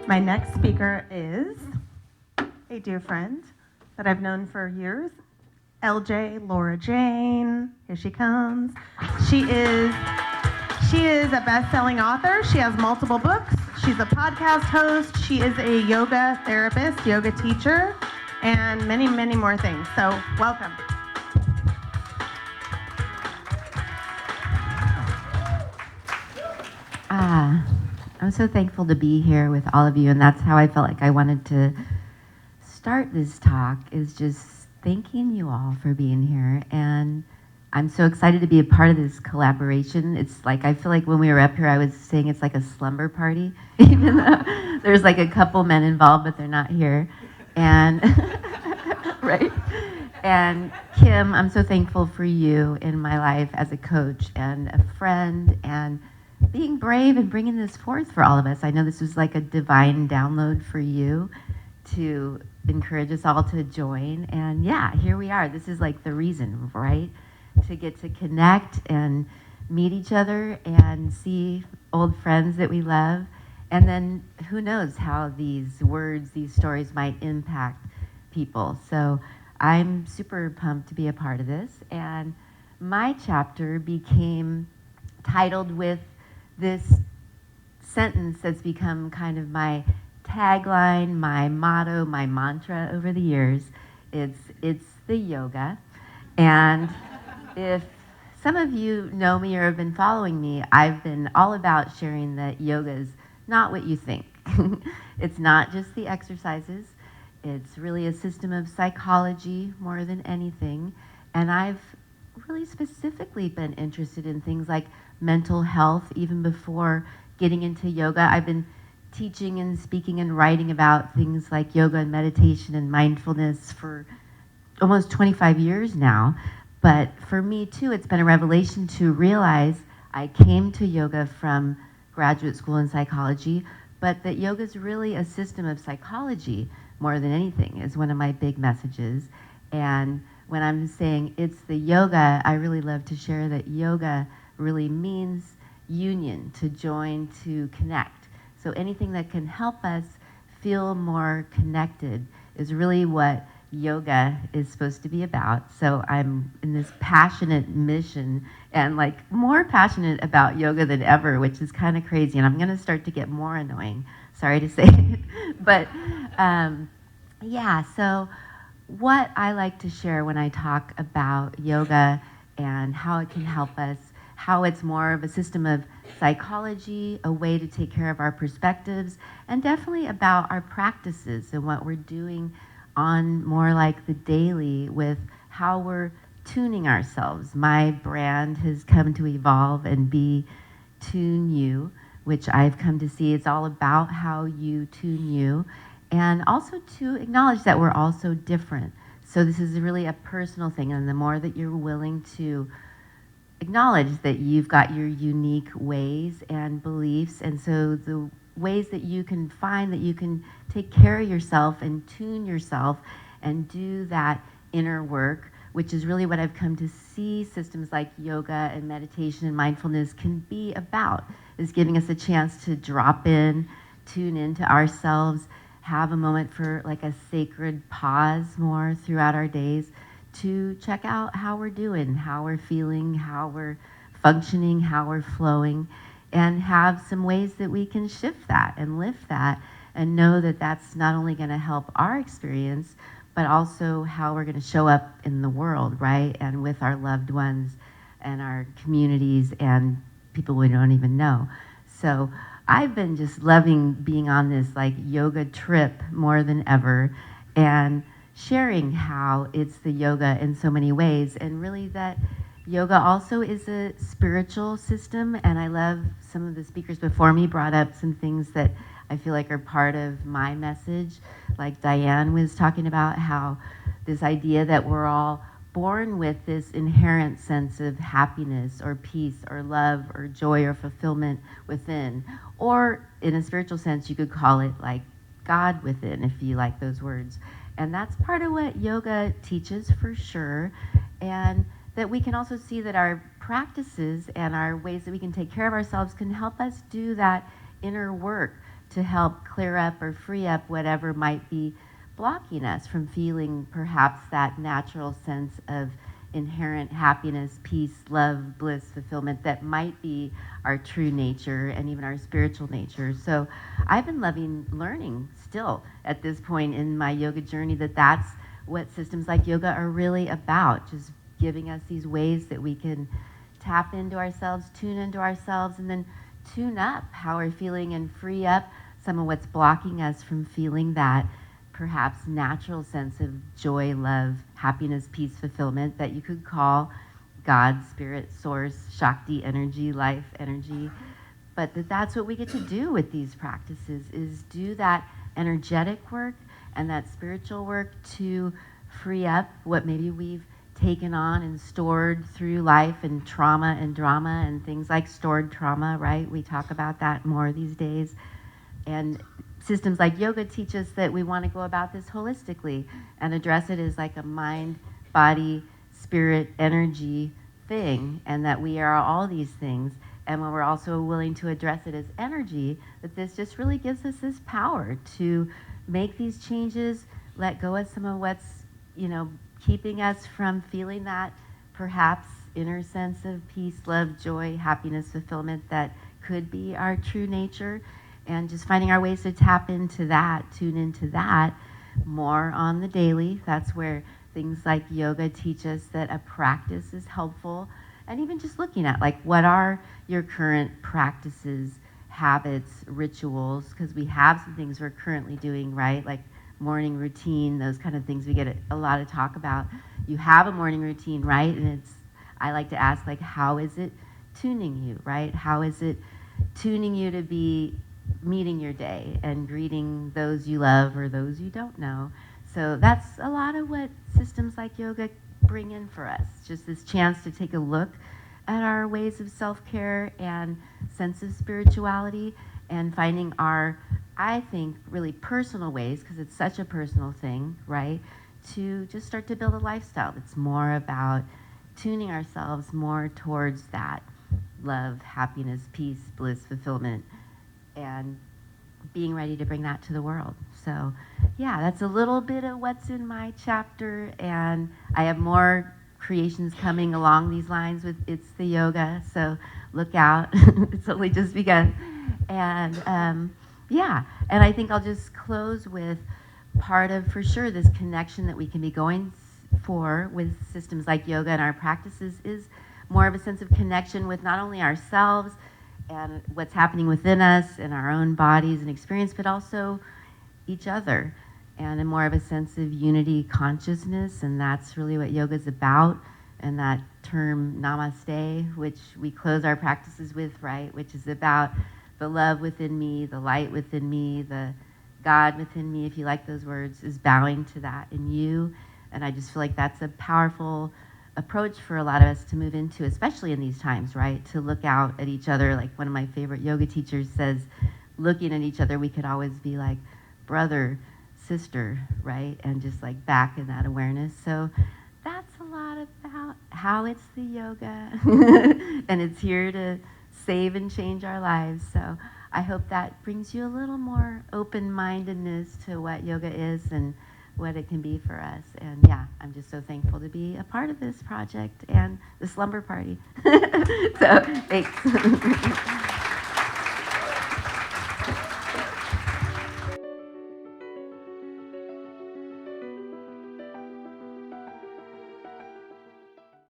My next speaker is a dear friend that I've known for years, LJ, Laura Jane. Here she comes. She is a best-selling author. She has multiple books. She's a podcast host. She is a yoga therapist, yoga teacher, and many, many more things. So welcome. I'm so thankful to be here with all of you, and that's how I felt like I wanted to start this talk, is just thanking you all for being here. And I'm so excited to be a part of this collaboration. It's like, I feel like when we were up here, I was saying it's like a slumber party, even though there's like a couple men involved, but they're not here. And, right? And Kim, I'm so thankful for you in my life as a coach and a friend, and being brave and bringing this forth for all of us. I know this was like a divine download for you to encourage us all to join. And yeah, here we are. This is like the reason, right? To get to connect and meet each other and see old friends that we love. And then who knows how these words, these stories might impact people. So I'm super pumped to be a part of this. And my chapter became titled with this sentence that's become kind of my tagline, my motto, my mantra over the years. It's the yoga. And if some of you know me or have been following me, I've been all about sharing that yoga is not what you think. It's not just the exercises. It's really a system of psychology more than anything. And I've really specifically been interested in things like mental health even before getting into yoga. I've been teaching and speaking and writing about things like yoga and meditation and mindfulness for almost 25 years now. But for me too, it's been a revelation to realize I came to yoga from graduate school in psychology, but that yoga is really a system of psychology more than anything, is one of my big messages. And when I'm saying it's the yoga, I really love to share that yoga really means union, to join, to connect. So anything that can help us feel more connected is really what yoga is supposed to be about. So I'm in this passionate mission, and like more passionate about yoga than ever, which is kind of crazy. And I'm going to start to get more annoying. Sorry to say it. But yeah, so what I like to share when I talk about yoga and how it can help us, how it's more of a system of psychology, a way to take care of our perspectives, and definitely about our practices and what we're doing on more like the daily with how we're tuning ourselves. My brand has come to evolve and be Tune You, which I've come to see it's all about how you tune you, and also to acknowledge that we're all so different. So this is really a personal thing, and the more that you're willing to acknowledge that you've got your unique ways and beliefs, and so the ways that you can find that you can take care of yourself and tune yourself and do that inner work, which is really what I've come to see systems like yoga and meditation and mindfulness can be about, is giving us a chance to drop in, tune into ourselves, have a moment for like a sacred pause more throughout our days, to check out how we're doing, how we're feeling, how we're functioning, how we're flowing, and have some ways that we can shift that and lift that and know that that's not only going to help our experience, but also how we're going to show up in the world, right? And with our loved ones and our communities and people we don't even know. So I've been just loving being on this like yoga trip more than ever, and sharing how it's the yoga in so many ways, and really that yoga also is a spiritual system. And I love some of the speakers before me brought up some things that I feel like are part of my message. Like Diane was talking about how this idea that we're all born with this inherent sense of happiness or peace or love or joy or fulfillment within. Or in a spiritual sense, you could call it like God within, if you like those words. And that's part of what yoga teaches for sure. And that we can also see that our practices and our ways that we can take care of ourselves can help us do that inner work, to help clear up or free up whatever might be blocking us from feeling perhaps that natural sense of inherent happiness, peace, love, bliss, fulfillment that might be our true nature and even our spiritual nature. So I've been loving learning still at this point in my yoga journey that that's what systems like yoga are really about, just giving us these ways that we can tap into ourselves, tune into ourselves, and then tune up how we're feeling and free up some of what's blocking us from feeling that perhaps natural sense of joy, love, happiness, peace, fulfillment that you could call God, spirit, source, Shakti energy, life energy. But that's what we get to do with these practices, is do that energetic work and that spiritual work to free up what maybe we've taken on and stored through life and trauma and drama and things like stored trauma, right? We talk about that more these days. And systems like yoga teach us that we want to go about this holistically and address it as like a mind, body, spirit, energy thing, and that we are all these things. And when we're also willing to address it as energy, that this just really gives us this power to make these changes, let go of some of what's, keeping us from feeling that perhaps inner sense of peace, love, joy, happiness, fulfillment that could be our true nature, and just finding our ways to tap into that, tune into that more on the daily. That's where things like yoga teach us that a practice is helpful. And even just looking at like, what are your current practices, habits, rituals, because we have some things we're currently doing, right? Like morning routine, those kind of things we get a lot of talk about. You have a morning routine, right? And I like to ask, like, how is it tuning you, right? How is it tuning you to be meeting your day and greeting those you love or those you don't know? So that's a lot of what systems like yoga bring in for us, just this chance to take a look at our ways of self-care and sense of spirituality, and finding our, I think, really personal ways, because it's such a personal thing, right, to just start to build a lifestyle that's more about tuning ourselves more towards that love, happiness, peace, bliss, fulfillment, and being ready to bring that to the world. So yeah, that's a little bit of what's in my chapter, and I have more creations coming along these lines with It's the Yoga, so look out. It's only just begun. And yeah, and I think I'll just close with part of, for sure, this connection that we can be going for with systems like yoga and our practices is more of a sense of connection with not only ourselves and what's happening within us and our own bodies and experience, but also each other, and in more of a sense of unity consciousness. And that's really what yoga is about. And that term namaste, which we close our practices with, right, which is about the love within me, the light within me, the God within me, if you like those words, is bowing to that in you. And I just feel like that's a powerful approach for a lot of us to move into, especially in these times, right? To look out at each other. Like one of my favorite yoga teachers says, looking at each other, we could always be like brother, sister, right? And just like back in that awareness. So that's a lot about how it's the yoga. And it's here to save and change our lives. So I hope that brings you a little more open-mindedness to what yoga is and what it can be for us. And yeah, I'm just so thankful to be a part of this project and the slumber party. So thanks.